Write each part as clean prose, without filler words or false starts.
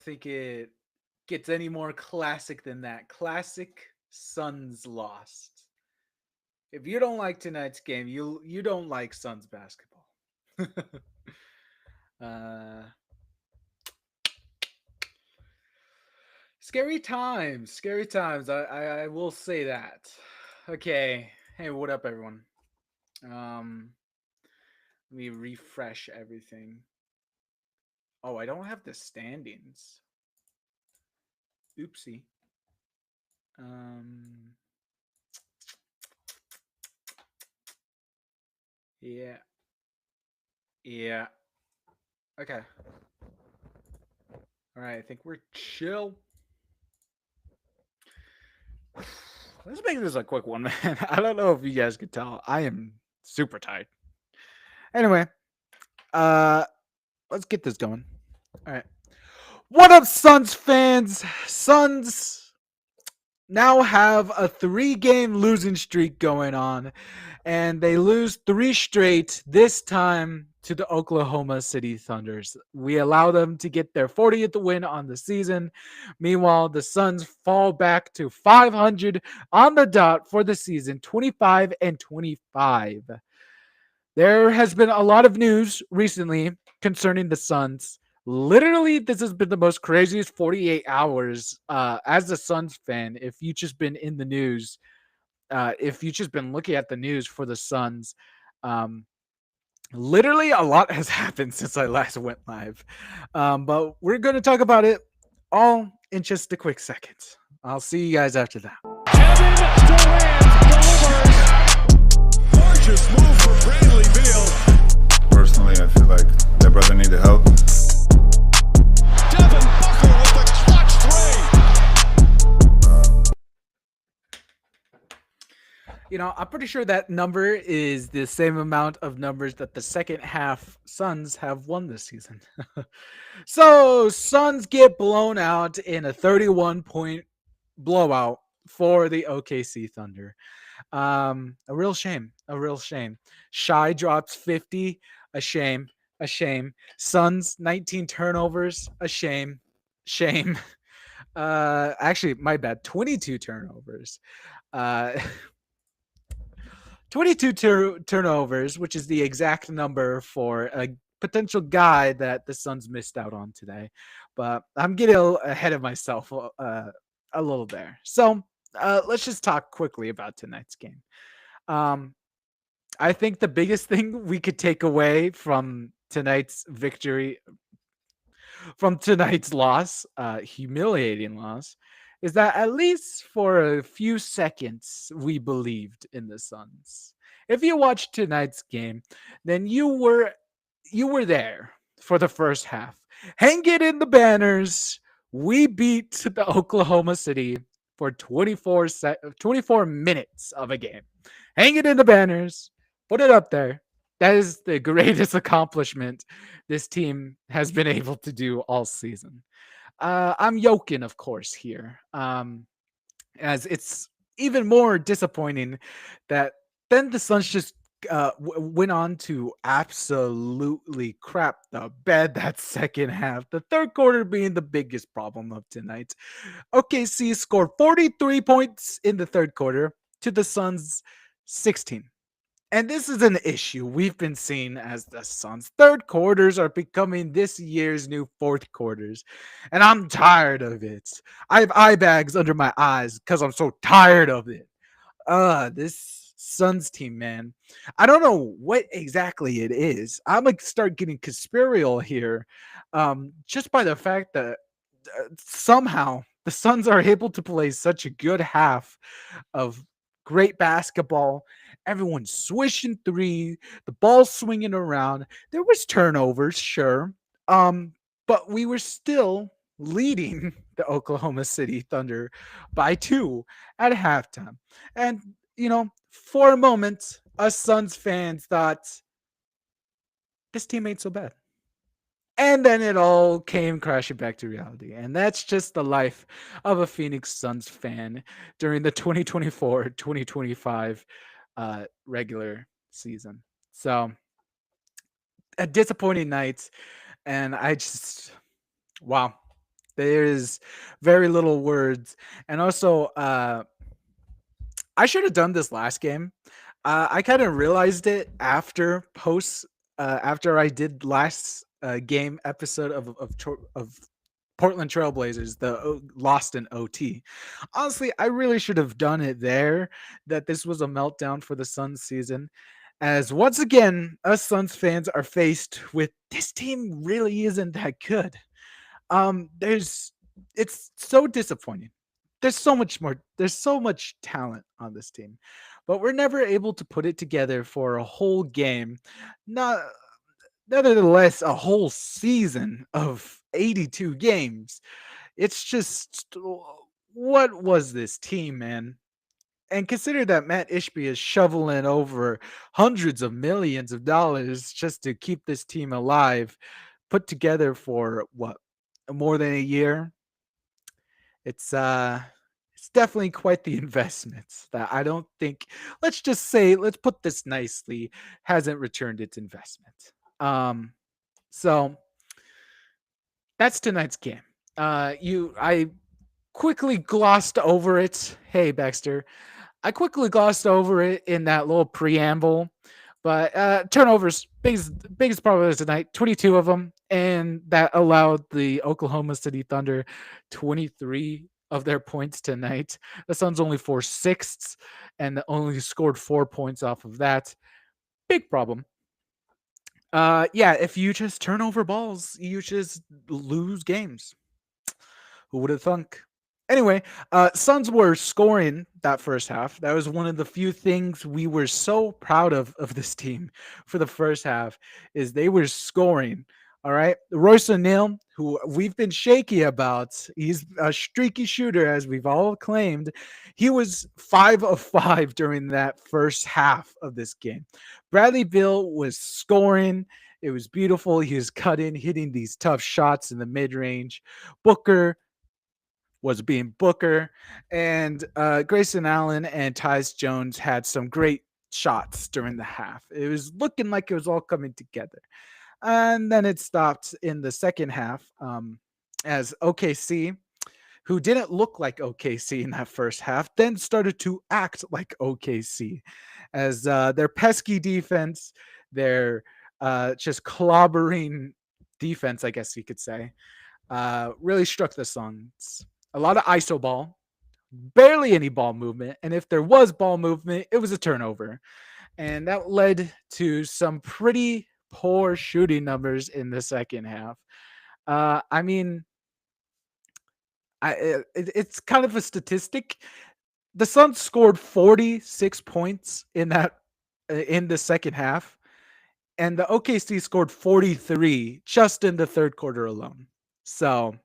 think it gets any more classic than that. Classic Suns lost. If you don't like tonight's game, you don't like Suns basketball. uh, Scary times, scary times. I will say that. Okay, hey, what up, everyone? Um, Let me refresh everything. Oh, I don't have the standings. Oopsie. Um, yeah, yeah. Okay. All right. I think we're chill. Let's make this a quick one, man. I don't know if you guys could tell. I am super tired. Anyway, uh, let's get this going. All right. What up, Suns fans? Suns now have a 3-game losing streak going on, and they lose 3 straight, this time to the Oklahoma City Thunders. We allow them to get their 40th win on the season. Meanwhile, the Suns fall back to 500 on the dot for the season, 25-25. There has been a lot of news recently concerning the Suns. Literally, this has been the most craziest 48 hours as a Suns fan. If you've just been in the news, if you've just been looking at the news for the Suns, um, literally a lot has happened since I last went live. But we're going to talk about it all in just a quick second. I'll see you guys after that. Kevin Durant delivers. Gorgeous move from Bradley Beal. Personally, I feel like that brother needed help. Devin Booker with the clutch three. You know, I'm pretty sure that number is the same amount of numbers that the second half Suns have won this season. So, Suns get blown out in a 31-point blowout for the OKC Thunder. A real shame. A real shame. Shy drops 50. A shame. A shame. Suns 19 turnovers. A shame. Shame. Actually, my bad. 22 turnovers. Uh 22 turnovers, which is the exact number for a potential guy that the Suns missed out on today. But I'm getting ahead of myself a little there. So let's just talk quickly about tonight's game. Um, I think the biggest thing we could take away from tonight's victory, from tonight's loss, humiliating loss, is that at least for a few seconds we believed in the Suns. If you watched tonight's game, then you were there for the first half. Hang it in the banners. We beat the Oklahoma City for 24 minutes of a game. Hang it in the banners. Put it up there. That is the greatest accomplishment this team has been able to do all season. I'm yoking, of course, here, as it's even more disappointing that then the Suns just went on to absolutely crap the bed that second half. The third quarter being the biggest problem of tonight. OKC scored 43 points in the third quarter to the Suns 16. And this is an issue we've been seeing as the Suns' third quarters are becoming this year's new fourth quarters. And I'm tired of it. I have eye bags under my eyes because I'm so tired of it. This Suns team, man. I don't know what exactly it is. I'm gonna start getting conspiratorial here. Just by the fact that somehow the Suns are able to play such a good half of great basketball. Everyone's swishing three, the ball swinging around. There was turnovers, sure, but we were still leading the Oklahoma City Thunder by 2 at halftime. And for a moment, us Suns fans thought this team ain't so bad. And then it all came crashing back to reality. And that's just the life of a Phoenix Suns fan during the 2024-2025 regular season. So, a disappointing night. And wow. There is very little words, and also, I should have done this last game. I kind of realized it after I did last game episode of Portland Trailblazers, lost in OT. Honestly, I really should have done it there. That this was a meltdown for the Suns season, as once again us Suns fans are faced with this team really isn't that good. There's It's so disappointing. There's so much talent on this team, but we're never able to put it together for a whole game. Not Nevertheless, a whole season of 82 games. It's just, what was this team, man? And consider that Matt Ishby is shoveling over hundreds of millions of dollars just to keep this team alive, put together for what, more than a year. It's it's definitely quite the investment that I don't think, let's put this nicely, hasn't returned its investment. Um so that's tonight's game. I quickly glossed over it. Hey Baxter, I quickly glossed over it in that little preamble, but turnovers, biggest problem tonight, 22 of them, and that allowed the Oklahoma City Thunder 23 of their points tonight. The Suns only 4/6, and only scored 4 points off of that. Big problem. Yeah, if you just turn over balls, you just lose games. Who would have thunk? Anyway, Suns were scoring that first half. That was one of the few things we were so proud of this team for the first half, is they were scoring. All right, Royce O'Neal, who we've been shaky about, he's a streaky shooter, as we've all claimed. He was 5 of 5 during that first half of this game. Bradley Beal was scoring. It was beautiful. He was cutting, hitting these tough shots in the mid range. Booker was being Booker, and Grayson Allen and Tyus Jones had some great shots during the half. It was looking like it was all coming together, and then it stopped in the second half, as OKC, who didn't look like OKC in that first half, then started to act like OKC, as their pesky defense, their just clobbering defense, I guess you could say, really struck the Suns. A lot of ISO ball, barely any ball movement. And if there was ball movement, it was a turnover. And that led to some pretty poor shooting numbers in the second half. I mean, it's kind of a statistic. The Suns scored 46 points in the second half, and the OKC scored 43 just in the third quarter alone. So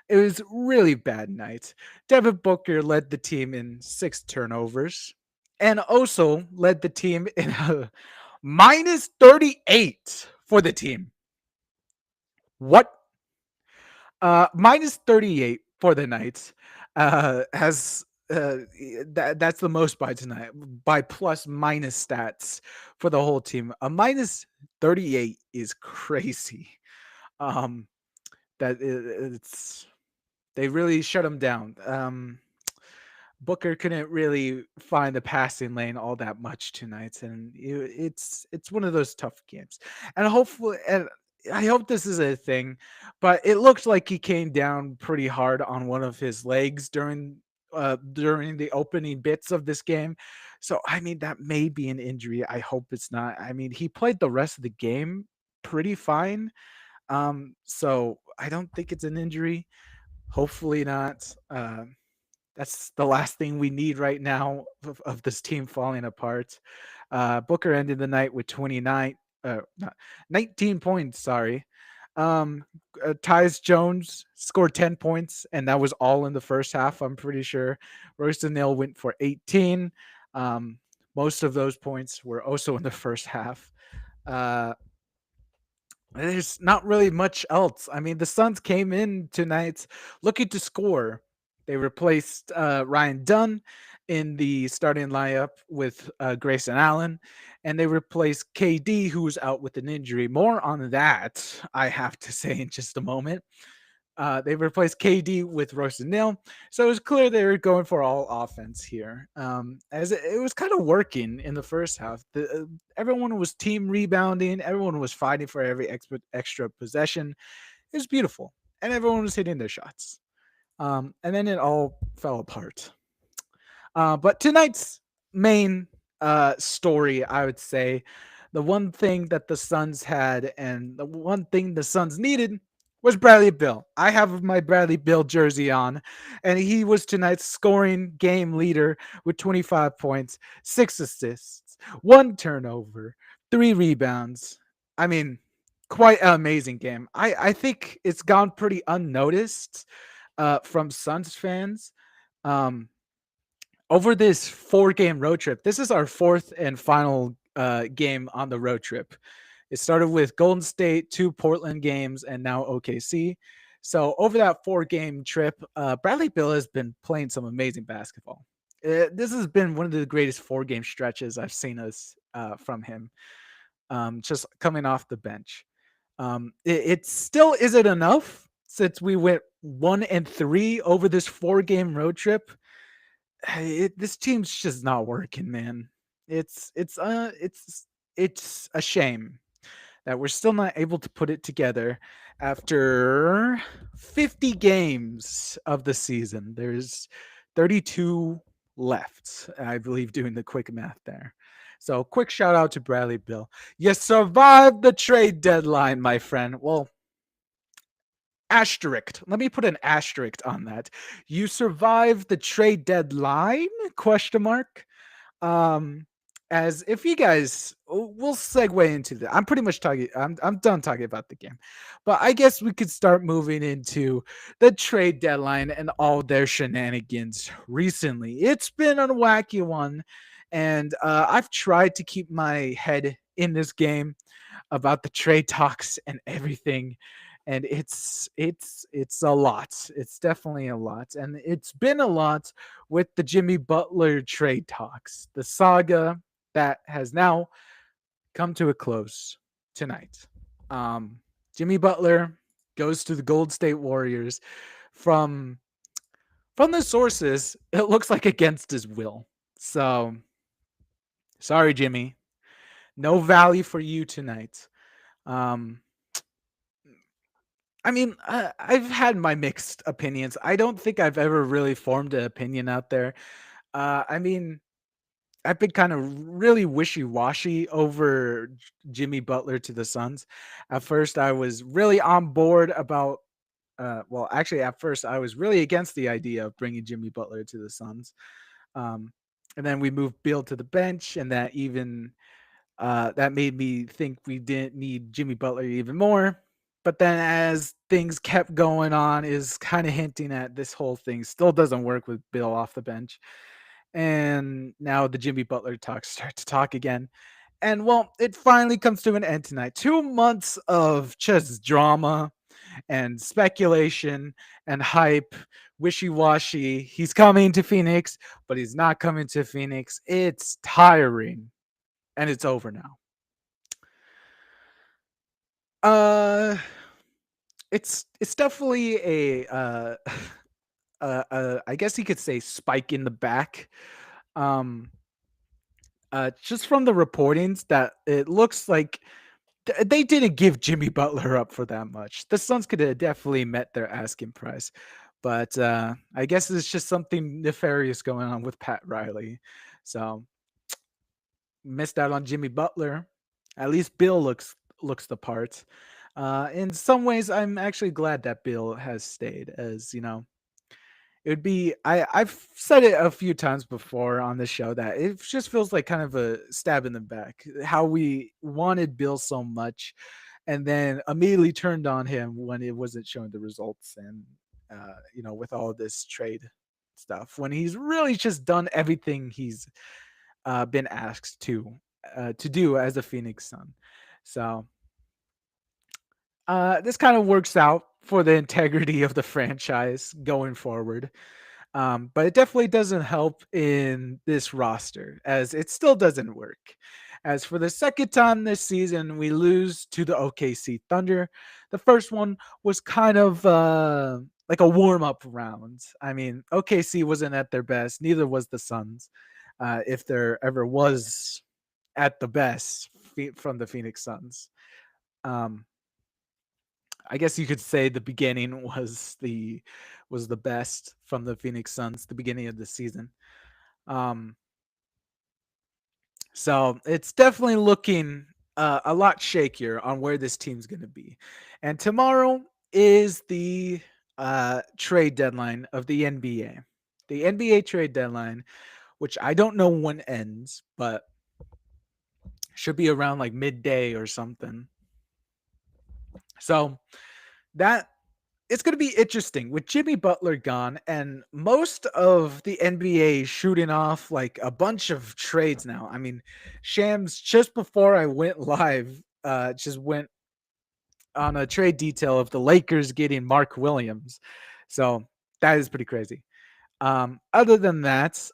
it was really bad night. Devin Booker led the team in 6 turnovers, and also led the team in a minus 38 for the team. What? Minus 38 for the night. Has That's the most by tonight, by plus minus stats for the whole team. A minus 38 is crazy. Um, it's They really shut him down. Booker couldn't really find the passing lane all that much tonight, and it's one of those tough games. And hopefully, and I hope this is a thing, but it looked like he came down pretty hard on one of his legs during the opening bits of this game. So I mean, that may be an injury. I hope it's not. I mean, he played the rest of the game pretty fine. So I don't think it's an injury. Hopefully not. That's the last thing we need right now of this team falling apart. Booker ended the night with 19 points. Sorry. Tyus Jones scored 10 points, and that was all in the first half, I'm pretty sure. Royce O'Neal went for 18. Most of those points were also in the first half. Uh, there's not really much else. I mean, the Suns came in tonight looking to score. They replaced Ryan Dunn in the starting lineup with Grayson Allen, and they replaced KD, who was out with an injury. More on that, I have to say, in just a moment. They replaced KD with Royce O'Neal, so it was clear they were going for all offense here. As it was kind of working in the first half. Everyone was team rebounding, everyone was fighting for every extra possession. It was beautiful, and everyone was hitting their shots. And then it all fell apart. But tonight's main story, I would say, the one thing that the Suns had and the one thing the Suns needed was Bradley Bill. I have my Bradley Bill jersey on, and he was tonight's scoring game leader with 25 points, 6 assists, 1 turnover, 3 rebounds. I mean, quite an amazing game. I think it's gone pretty unnoticed from Suns fans. Um, Over this 4 game road trip, this is our fourth and final game on the road trip. It started with Golden State, 2 Portland games, and now OKC. So over that 4 game trip, Bradley Beal has been playing some amazing basketball. This has been one of the greatest 4 game stretches I've seen us from him, just coming off the bench. It still isn't enough since we went 1-3 over this 4 game road trip. This team's just not working, man. It's a shame that we're still not able to put it together after 50 games of the season. There's 32 left, I believe, doing the quick math there. So, quick shout out to Bradley Bill. You survived the trade deadline, my friend. Well, asterisk. Let me put an asterisk on that. You survived the trade deadline? Question mark. As if you guys, we'll segue into that. I'm pretty much talking. I'm done talking about the game, but I guess we could start moving into the trade deadline and all their shenanigans recently. It's been a wacky one, and I've tried to keep my head in this game about the trade talks and everything, and it's a lot. It's definitely a lot, and it's been a lot with the Jimmy Butler trade talks, the saga that has now come to a close tonight. Jimmy Butler goes to the Gold State Warriors from the sources. It looks like against his will. So sorry, Jimmy. No value for you tonight. Um, I mean, I've had my mixed opinions. I don't think I've ever really formed an opinion out there. I mean, I've been kind of really wishy-washy over Jimmy Butler to the Suns. At first, I was really on board about. Well, actually, at first, I was really against the idea of bringing Jimmy Butler to the Suns. Um, and then we moved Bill to the bench, and that made me think we didn't need Jimmy Butler even more. But then as things kept going on, is kind of hinting at this whole thing still doesn't work with Bill off the bench. And now the Jimmy Butler talks start to talk again. And well, it finally comes to an end tonight. 2 months of just drama and speculation and hype, wishy-washy. He's coming to Phoenix, but he's not coming to Phoenix. It's tiring. And it's over now. Uh it's definitely a I guess you could say spike in the back. Um just from the reportings that it looks like they didn't give Jimmy Butler up for that much. The Suns could have definitely met their asking price. But I guess it's just something nefarious going on with Pat Riley. So missed out on Jimmy Butler. At least Bill looks the part. In some ways, I'm actually glad that Bill has stayed, as you know, it would be. I've said it a few times before on the show that it just feels like kind of a stab in the back. How we wanted Bill so much, and then immediately turned on him when it wasn't showing the results, and with all this trade stuff, when he's really just done everything he's been asked to do as a Phoenix Sun. So this kind of works out for the integrity of the franchise going forward. But it definitely doesn't help in this roster as it still doesn't work. As for the second time this season, we lose to the OKC Thunder. The first one was kind of like a warm up round. I mean, OKC wasn't at their best, neither was the Suns, if there ever was at the best from the Phoenix Suns. Um, I guess you could say the beginning was the best from the Phoenix Suns, the beginning of the season. Um, so it's definitely looking a lot shakier on where this team's going to be. And tomorrow is the trade deadline of the NBA. The NBA trade deadline, which I don't know when ends, but should be around like midday or something. So that it's going to be interesting with Jimmy Butler gone and most of the NBA shooting off like a bunch of trades now. I mean, Shams just before I went live, just went on a trade detail of the Lakers getting Mark Williams. So that is pretty crazy. Other than that,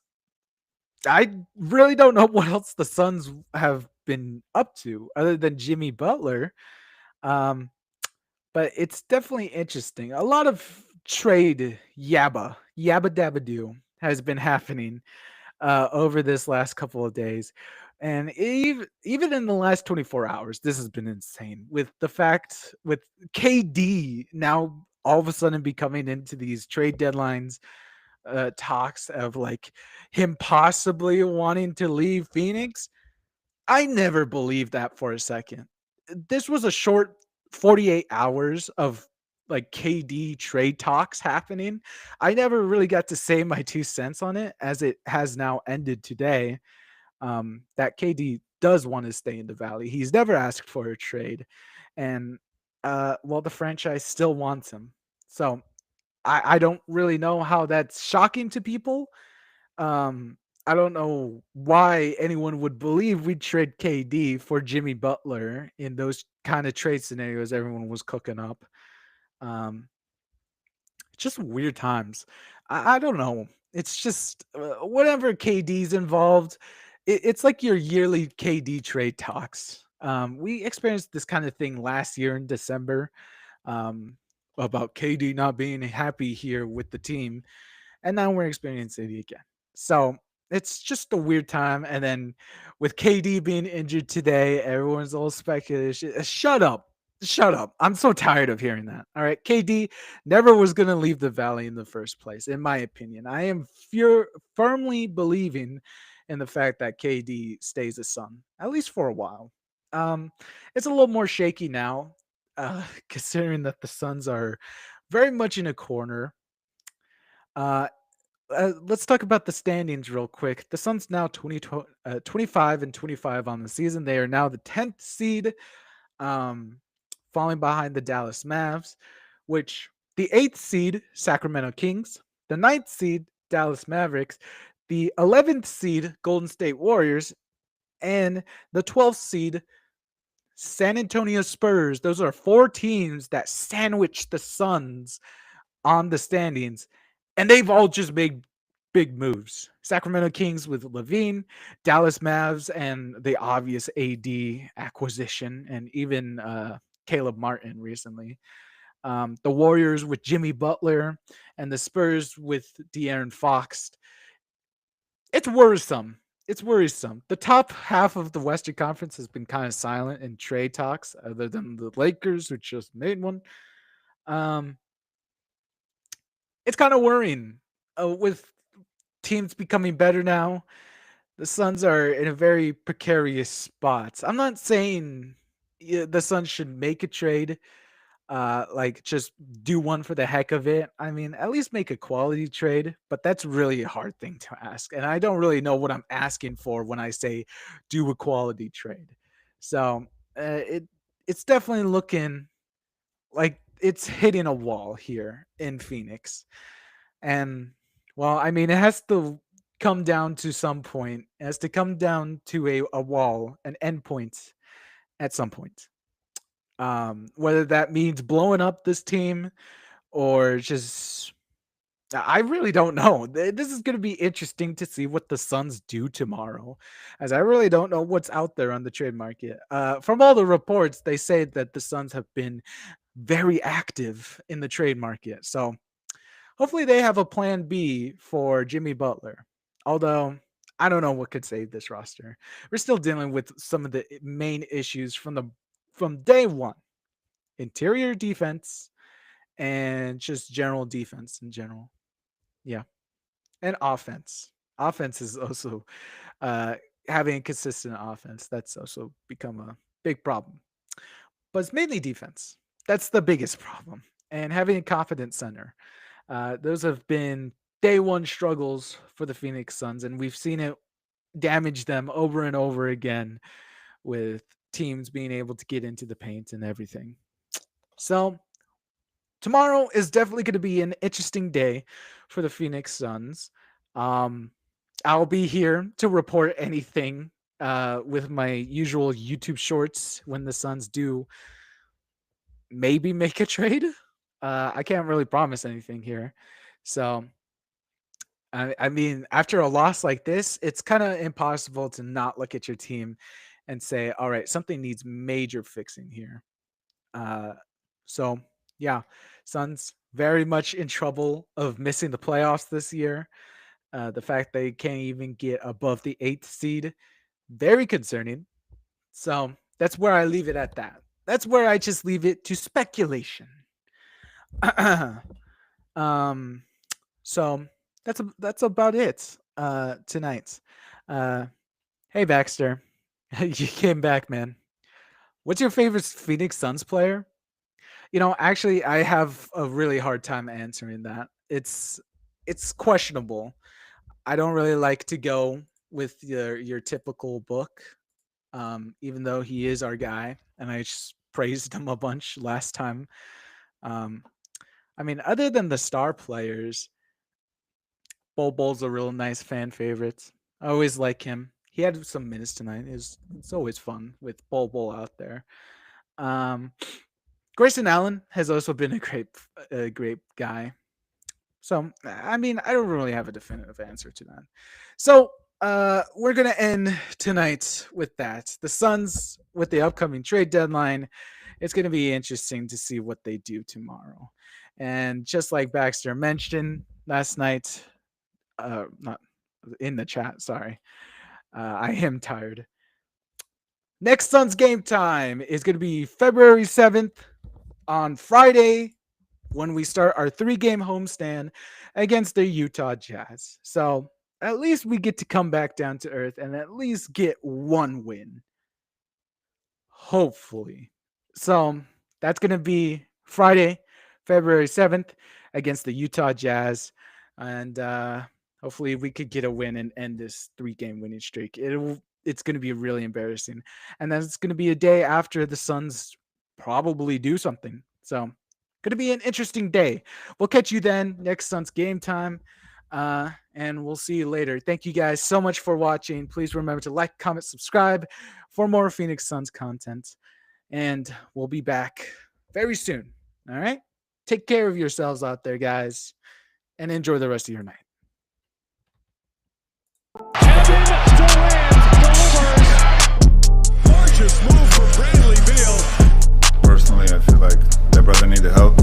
I really don't know what else the Suns have been up to other than Jimmy Butler. Um, but it's definitely interesting. A lot of trade yabba dabba doo has been happening over this last couple of days. And even in the last 24 hours, this has been insane with the fact with KD now all of a sudden becoming into these trade deadlines talks of like him possibly wanting to leave Phoenix. I never believed that for a second. This was a short 48 hours of like KD trade talks happening. I never really got to say my 2 cents on it as it has now ended today. That KD does want to stay in the Valley. He's never asked for a trade. And well, the franchise still wants him. So I don't really know how that's shocking to people. Um, I don't know why anyone would believe we'd trade KD for Jimmy Butler in those kind of trade scenarios everyone was cooking up. Um, just weird times. I don't know. It's just whenever KD's involved, it's like your yearly KD trade talks. We experienced this kind of thing last year in December um, about KD not being happy here with the team, and now we're experiencing it again. So it's just a weird time. And then with KD being injured today, everyone's all speculative. Shut up. Shut up. I'm so tired of hearing that. All right. KD never was going to leave the Valley in the first place, in my opinion. I am firmly believing in the fact that KD stays a Sun, at least for a while. Um, it's a little more shaky now, considering that the Suns are very much in a corner. Uh, let's talk about the standings real quick. The Suns now 25 and 25 on the season. They are now the 10th seed, um, falling behind the Dallas Mavs, which the 8th seed, Sacramento Kings, the ninth seed, Dallas Mavericks, the 11th seed, Golden State Warriors, and the 12th seed, San Antonio Spurs. Those are four teams that sandwich the Suns on the standings, and they've all just made big moves. Sacramento Kings with Levine, Dallas Mavs, and the obvious AD acquisition, and even Caleb Martin recently. The Warriors with Jimmy Butler, and the Spurs with De'Aaron Fox. It's worrisome. It's worrisome. The top half of the Western Conference has been kind of silent in trade talks, other than the Lakers, who just made one. Um, it's kind of worrying with teams becoming better now. The Suns are in a very precarious spot. I'm not saying the Suns should make a trade, like just do one for the heck of it. I mean, at least make a quality trade, but that's really a hard thing to ask. And I don't really know what I'm asking for when I say do a quality trade. So it's definitely looking like it's hitting a wall here in Phoenix. And well, I mean, it has to come down to some point. It has to come down to a wall, an endpoint at some point. Whether that means blowing up this team or just I really don't know. This is going to be interesting to see what the Suns do tomorrow, as I really don't know what's out there on the trade market. From all the reports, they say that the Suns have been very active in the trade market. So hopefully they have a plan B for Jimmy Butler. Although I don't know what could save this roster. We're still dealing with some of the main issues from day one. Interior defense and just general defense in general. Yeah. And offense. Offense is also having a consistent offense. That's also become a big problem. But it's mainly defense. That's the biggest problem. And having a confident center. Those have been day one struggles for the Phoenix Suns, and we've seen it damage them over and over again with teams being able to get into the paint and everything. So tomorrow is definitely going to be an interesting day for the Phoenix Suns. I'll be here to report anything with my usual YouTube shorts when the Suns do maybe make a trade. I can't really promise anything here. So, I mean, after a loss like this, it's kind of impossible to not look at your team and say, all right, something needs major fixing here. So, yeah, Suns very much in trouble of missing the playoffs this year. The fact they can't even get above the 8th seed, very concerning. So that's where I leave it at that. That's where I just leave it to speculation. So that's about it tonight. Hey Baxter, you came back, man. What's your favorite Phoenix Suns player? Actually, I have a really hard time answering that. It's questionable. I don't really like to go with your typical book, even though he is our guy, and I just praised him a bunch last time. I mean, other than the star players, Bol Bol's a real nice fan favorite. I always like him. He had some minutes tonight. It's always fun with Bol Bol out there. Grayson Allen has also been a great guy. So, I mean, I don't really have a definitive answer to that. So, we're going to end tonight with that. The Suns, with the upcoming trade deadline, it's going to be interesting to see what they do tomorrow. And just like Baxter mentioned last night, not in the chat, sorry. I am tired. Next Suns game time is going to be February 7th on Friday when we start our 3-game homestand against the Utah Jazz. So at least we get to come back down to earth and at least get one win. Hopefully. So that's going to be Friday, February 7th against the Utah Jazz. And hopefully we could get a win and end this 3-game winning streak. It's going to be really embarrassing. And then it's going to be a day after the Suns probably do something. So going to be an interesting day. We'll catch you then next Suns game time. And we'll see you later. Thank you guys so much for watching. Please remember to like, comment, subscribe for more Phoenix Suns content. And we'll be back very soon. All right. Take care of yourselves out there, guys, and enjoy the rest of your night. Gorgeous move from Bradley Beal. Personally, I feel like that brother needed help.